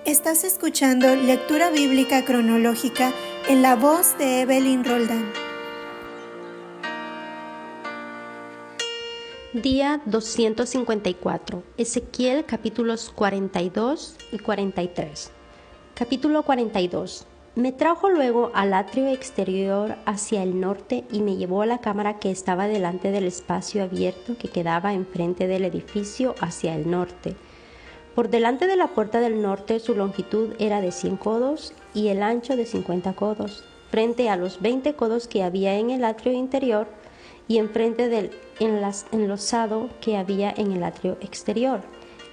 Estás escuchando Lectura Bíblica Cronológica en la voz de Evelyn Roldán. Día 254, Ezequiel capítulos 42 y 43. Capítulo 42. Me trajo luego al atrio exterior hacia el norte y me llevó a la cámara que estaba delante del espacio abierto que quedaba enfrente del edificio hacia el norte. Por delante de la puerta del norte su longitud era de 100 codos y el ancho de 50 codos, frente a los 20 codos que había en el atrio interior y enfrente del enlosado que había en el atrio exterior.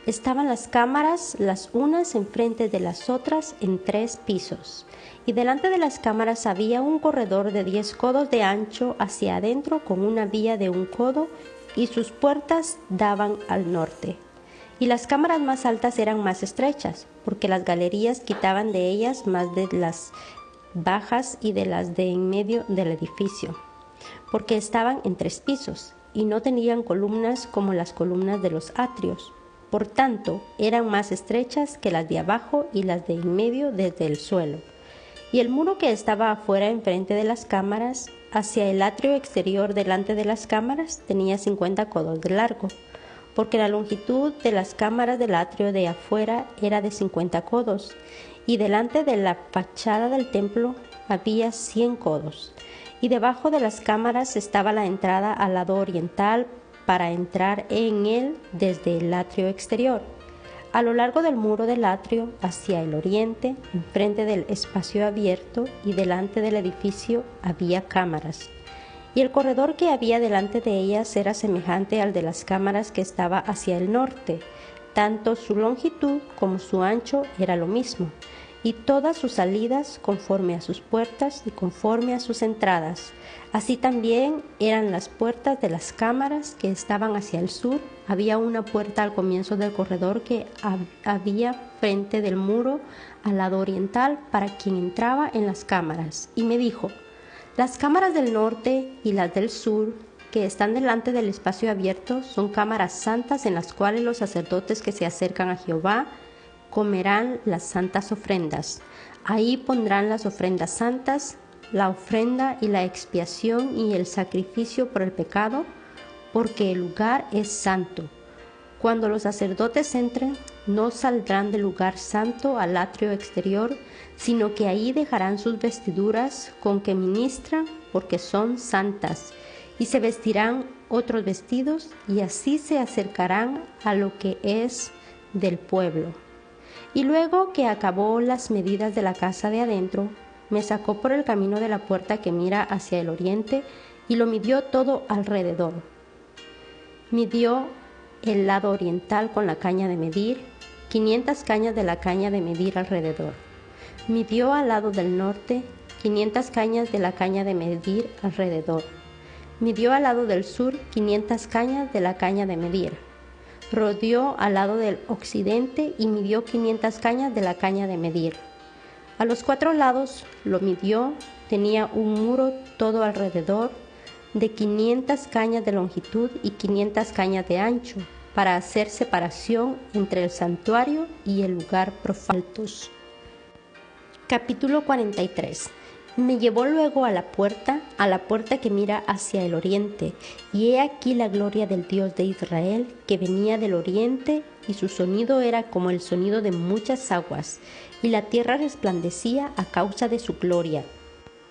Estaban las cámaras, las unas enfrente de las otras, en 3 pisos. Y delante de las cámaras había un corredor de 10 codos de ancho hacia adentro con una vía de 1 codo, y sus puertas daban al norte. Y las cámaras más altas eran más estrechas, porque las galerías quitaban de ellas más de las bajas y de las de en medio del edificio, porque estaban en 3 pisos, y no tenían columnas como las columnas de los atrios. Por tanto, eran más estrechas que las de abajo y las de en medio desde el suelo. Y el muro que estaba afuera enfrente de las cámaras, hacia el atrio exterior delante de las cámaras, tenía 50 codos de largo, porque la longitud de las cámaras del atrio de afuera era de 50 codos, y delante de la fachada del templo había 100 codos. Y debajo de las cámaras estaba la entrada al lado oriental para entrar en él desde el atrio exterior. A lo largo del muro del atrio, hacia el oriente, enfrente del espacio abierto y delante del edificio, había cámaras. Y el corredor que había delante de ellas era semejante al de las cámaras que estaba hacia el norte. Tanto su longitud como su ancho era lo mismo, y todas sus salidas conforme a sus puertas y conforme a sus entradas. Así también eran las puertas de las cámaras que estaban hacia el sur. Había una puerta al comienzo del corredor que había frente del muro al lado oriental para quien entraba en las cámaras. Y me dijo: las cámaras del norte y las del sur, que están delante del espacio abierto, son cámaras santas en las cuales los sacerdotes que se acercan a Jehová comerán las santas ofrendas. Ahí pondrán las ofrendas santas, la ofrenda y la expiación y el sacrificio por el pecado, porque el lugar es santo. Cuando los sacerdotes entren, no saldrán del lugar santo al atrio exterior, sino que ahí dejarán sus vestiduras con que ministran, porque son santas, y se vestirán otros vestidos, y así se acercarán a lo que es del pueblo. Y luego que acabó las medidas de la casa de adentro, me sacó por el camino de la puerta que mira hacia el oriente, y lo midió todo alrededor. Midió el lado oriental con la caña de medir, 500 cañas de la caña de medir alrededor. Midió al lado del norte, 500 cañas de la caña de medir alrededor. Midió al lado del sur, 500 cañas de la caña de medir. Rodeó al lado del occidente y midió 500 cañas de la caña de medir. A los 4 lados lo midió, tenía un muro todo alrededor de 500 cañas de longitud y 500 cañas de ancho, para hacer separación entre el santuario y el lugar profano. Capítulo 43. Me llevó luego a la puerta que mira hacia el oriente, y he aquí la gloria del Dios de Israel, que venía del oriente, y su sonido era como el sonido de muchas aguas, y la tierra resplandecía a causa de su gloria.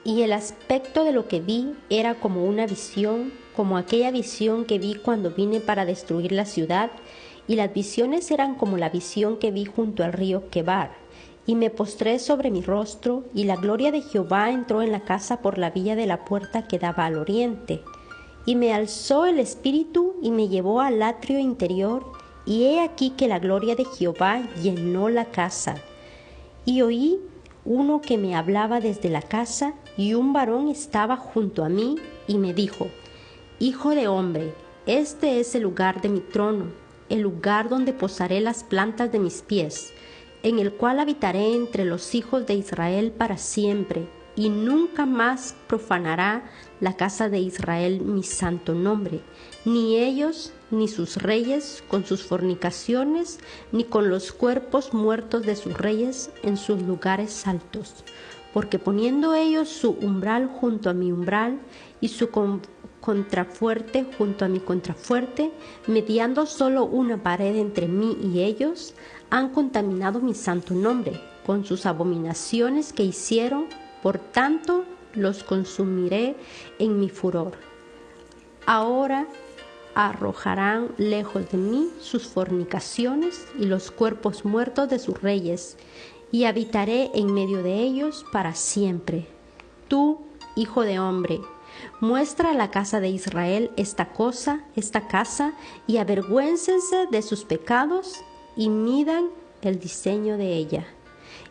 Y el aspecto de lo que vi era como una visión, como aquella visión que vi cuando vine para destruir la ciudad, y las visiones eran como la visión que vi junto al río Quebar. Y me postré sobre mi rostro, y la gloria de Jehová entró en la casa por la vía de la puerta que daba al oriente. Y me alzó el espíritu y me llevó al atrio interior, y he aquí que la gloria de Jehová llenó la casa. Y oí uno que me hablaba desde la casa, y un varón estaba junto a mí, y me dijo: Hijo de hombre, este es el lugar de mi trono, el lugar donde posaré las plantas de mis pies, en el cual habitaré entre los hijos de Israel para siempre, y nunca más profanará la casa de Israel mi santo nombre, ni ellos, ni sus reyes con sus fornicaciones, ni con los cuerpos muertos de sus reyes en sus lugares altos. Porque poniendo ellos su umbral junto a mi umbral y su contrafuerte junto a mi contrafuerte, mediando solo una pared entre mí y ellos, han contaminado mi santo nombre con sus abominaciones que hicieron. Por tanto, los consumiré en mi furor. Ahora arrojarán lejos de mí sus fornicaciones y los cuerpos muertos de sus reyes, y habitaré en medio de ellos para siempre. Tú, hijo de hombre, muestra a la casa de Israel esta casa, y avergüéncense de sus pecados, y midan el diseño de ella.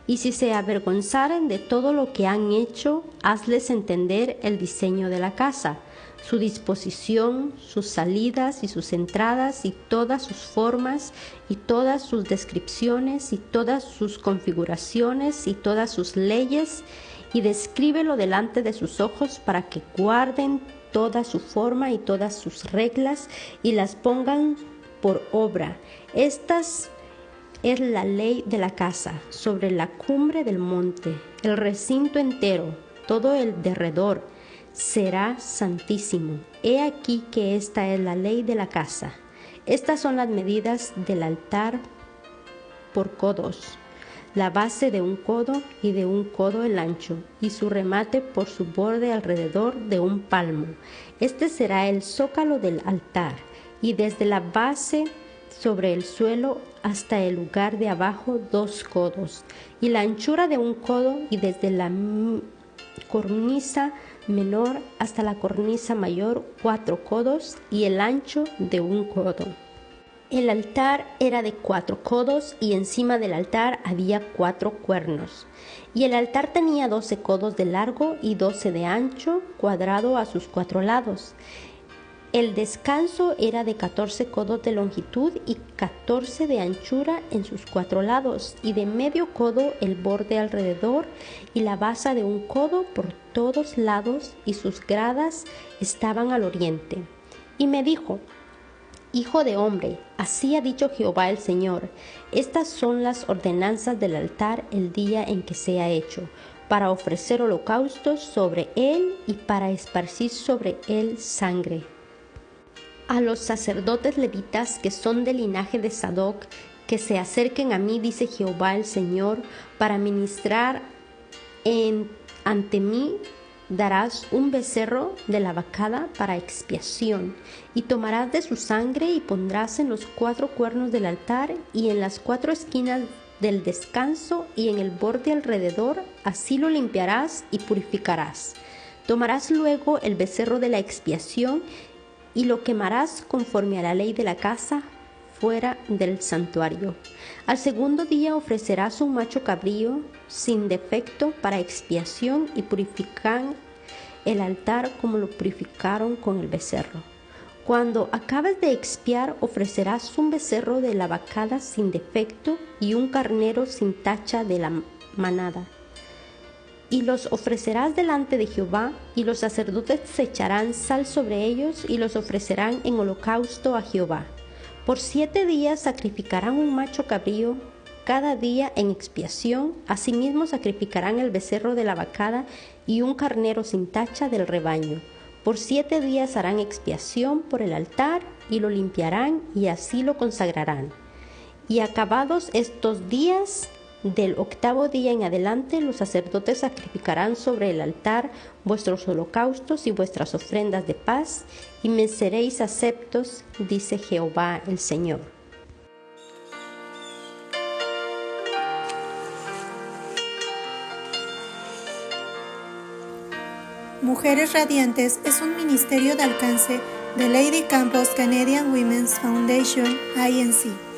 Y si se avergonzaren de todo lo que han hecho, hazles entender el diseño de la casa, su disposición, sus salidas y sus entradas, y todas sus formas, y todas sus descripciones, y todas sus configuraciones, y todas sus leyes, y descríbelo delante de sus ojos para que guarden toda su forma y todas sus reglas, y las pongan por obra. Estas es la ley de la casa, sobre la cumbre del monte, el recinto entero, todo el derredor, será santísimo. He aquí que esta es la ley de la casa. Estas son las medidas del altar por codos, la base de un codo y de un codo el ancho, y su remate por su borde alrededor de un palmo. Este será el zócalo del altar, y desde la base sobre el suelo hasta el lugar de abajo 2 codos, y la anchura de un codo, y desde la cornisa menor hasta la cornisa mayor 4 codos, y el ancho de un codo. El altar era de 4 codos, y encima del altar había 4 cuernos. Y el altar tenía 12 codos de largo y 12 de ancho, cuadrado a sus 4 lados. El descanso era de 14 codos de longitud y 14 de anchura en sus 4 lados, y de medio codo el borde alrededor, y la base de un codo por todos lados, y sus gradas estaban al oriente. Y me dijo: Hijo de hombre, así ha dicho Jehová el Señor: estas son las ordenanzas del altar el día en que sea hecho, para ofrecer holocaustos sobre él y para esparcir sobre él sangre. A los sacerdotes levitas que son del linaje de Sadoc, que se acerquen a mí, dice Jehová el Señor, para ministrar ante mí, darás un becerro de la vacada para expiación, y tomarás de su sangre y pondrás en los 4 cuernos del altar y en las 4 esquinas del descanso y en el borde alrededor, así lo limpiarás y purificarás. Tomarás luego el becerro de la expiación y lo quemarás conforme a la ley de la casa fuera del santuario. Al segundo día ofrecerás un macho cabrío sin defecto para expiación, y purifican el altar como lo purificaron con el becerro. Cuando acabes de expiar, ofrecerás un becerro de la vacada sin defecto y un carnero sin tacha de la manada. Y los ofrecerás delante de Jehová, y los sacerdotes echarán sal sobre ellos y los ofrecerán en holocausto a Jehová. Por 7 días sacrificarán un macho cabrío cada día en expiación. Asimismo sacrificarán el becerro de la vacada y un carnero sin tacha del rebaño. Por 7 días harán expiación por el altar y lo limpiarán, y así lo consagrarán. Y acabados estos días, del 8º día en adelante, los sacerdotes sacrificarán sobre el altar vuestros holocaustos y vuestras ofrendas de paz, y me seréis aceptos, dice Jehová el Señor. Mujeres Radiantes es un ministerio de alcance de Lady Campos Canadian Women's Foundation, INC.